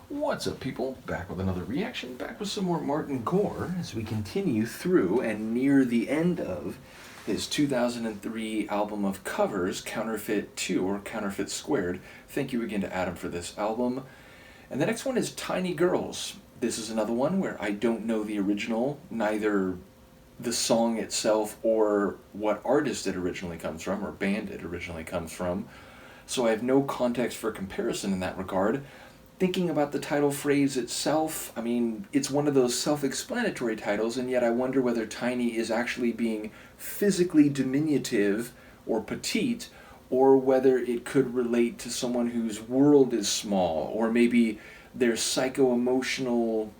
What's up, people? Back with another reaction, back with some more Martin Gore as we continue through and near the end of his 2003 album of covers, Counterfeit 2 or Counterfeit Squared. Thank you again to Adam for this album. And the next one is Tiny Girls. This is another one where I don't know the original, neither the song itself or what artist it originally comes from or band it originally comes from. So I have no context for comparison in that regard. Thinking about the title phrase itself, I mean, it's one of those self-explanatory titles, and yet I wonder whether tiny is actually being physically diminutive or petite, or whether it could relate to someone whose world is small, or maybe their psycho-emotional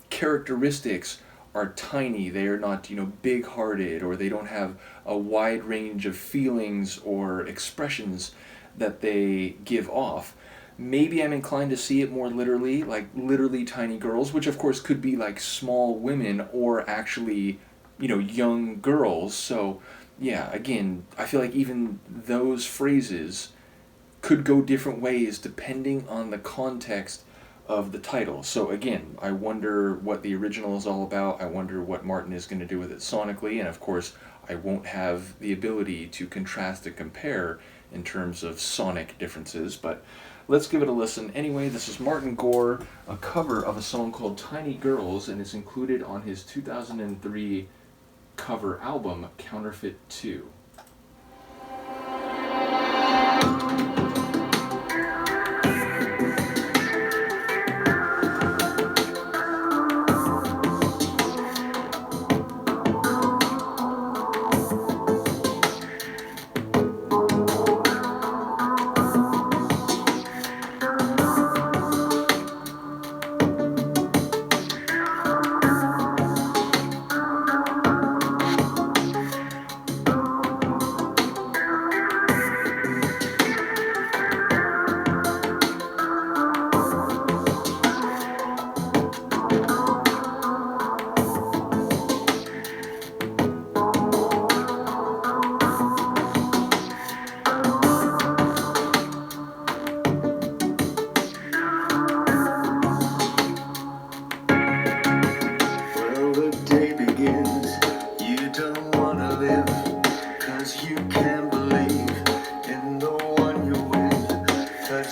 characteristics are tiny. They are not, big-hearted, or they don't have a wide range of feelings or expressions that they give off. Maybe I'm inclined to see it more literally, like literally tiny girls, which of course could be like small women or actually, young girls. So, yeah, again, I feel like even those phrases could go different ways depending on the context of the title. So again, I wonder what the original is all about. I wonder what Martin is going to do with it sonically, and of course, I won't have the ability to contrast and compare in terms of sonic differences, but let's give it a listen. Anyway, this is Martin Gore, a cover of a song called Tiny Girls, and it's included on his 2003 cover album, Counterfeit 2.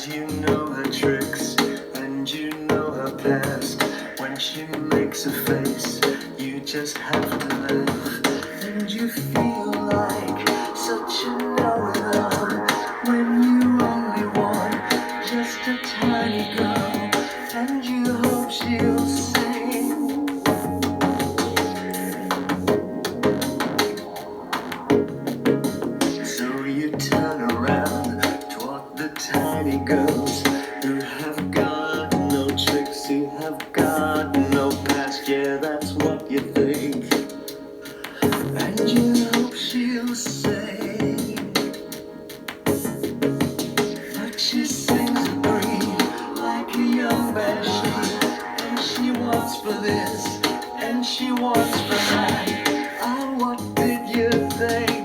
You know her tricks and you know her past. When she makes a face, you just have to laugh. And you feel like such a know-it-all when you only want just a tiny girl. And you hope she'll sing. So you turn around toward the tiny girls who have got no tricks, who have got no past. Yeah, that's what you think. And you hope she'll say, but she sings a breed like a young banshee. And she wants for this, and she wants for that. Ah, what did you think?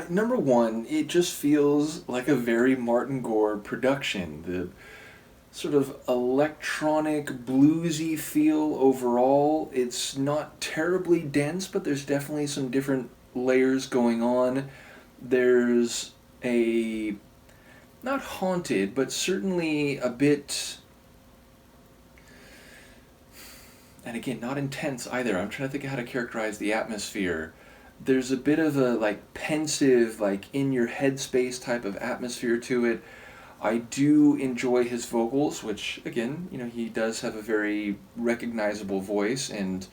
Number one, it just feels like a very Martin Gore production. The sort of electronic, bluesy feel overall. It's not terribly dense, but there's definitely some different layers going on. There's a, not haunted, but certainly a bit, and again, not intense either. I'm trying to think of how to characterize the atmosphere. There's a bit of a like pensive, like in your headspace type of atmosphere to it. I do enjoy his vocals, which again, he does have a very recognizable voice, and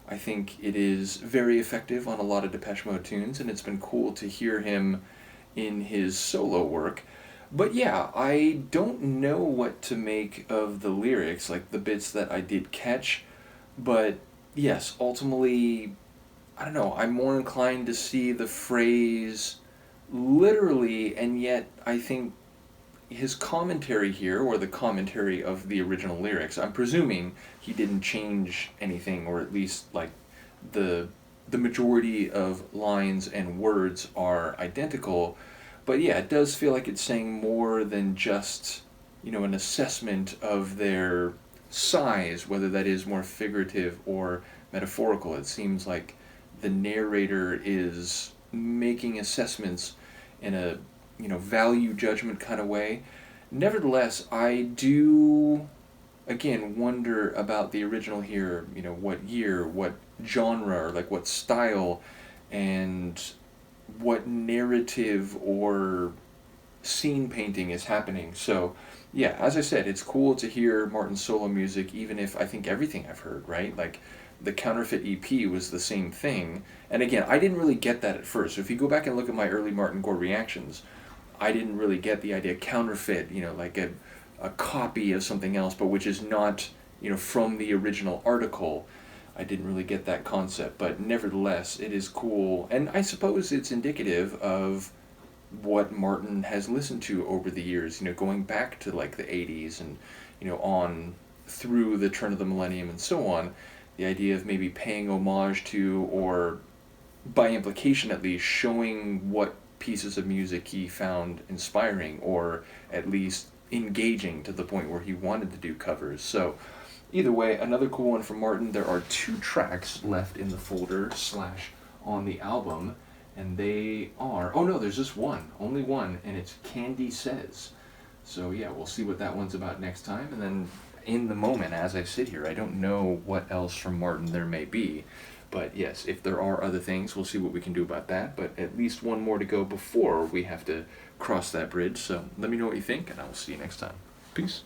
I think it is very effective on a lot of Depeche Mode tunes, and it's been cool to hear him in his solo work. But yeah, I don't know what to make of the lyrics, like the bits that I did catch, but yes, ultimately, I don't know, I'm more inclined to see the phrase literally, and yet I think his commentary here, or the commentary of the original lyrics, I'm presuming he didn't change anything, or at least like the the majority of lines and words are identical. But yeah, it does feel like it's saying more than just, an assessment of their size, whether that is more figurative or metaphorical. It seems like the narrator is making assessments in a, value judgment kind of way. Nevertheless, I do again wonder about the original here, what year, what genre, or like what style, and what narrative or scene painting is happening. So, yeah, as I said, it's cool to hear Martin's solo music, even if I think everything I've heard, right? Like, the Counterfeit EP was the same thing. And again, I didn't really get that at first. So if you go back and look at my early Martin Gore reactions, I didn't really get the idea counterfeit, like a copy of something else, but which is not, from the original article. I didn't really get that concept, but nevertheless, it is cool. And I suppose it's indicative of what Martin has listened to over the years, going back to like the 80s and, on through the turn of the millennium and so on. The idea of maybe paying homage to, or by implication at least, showing what pieces of music he found inspiring, or at least engaging to the point where he wanted to do covers. So either way, another cool one from Martin. There are 2 tracks left in the folder / on the album, and they are, oh no, there's just one, only one, and it's Candy Says. So yeah, we'll see what that one's about next time. And then in the moment, as I sit here, I don't know what else from Martin there may be. But yes, if there are other things, we'll see what we can do about that. But at least one more to go before we have to cross that bridge. So let me know what you think, and I will see you next time. Peace.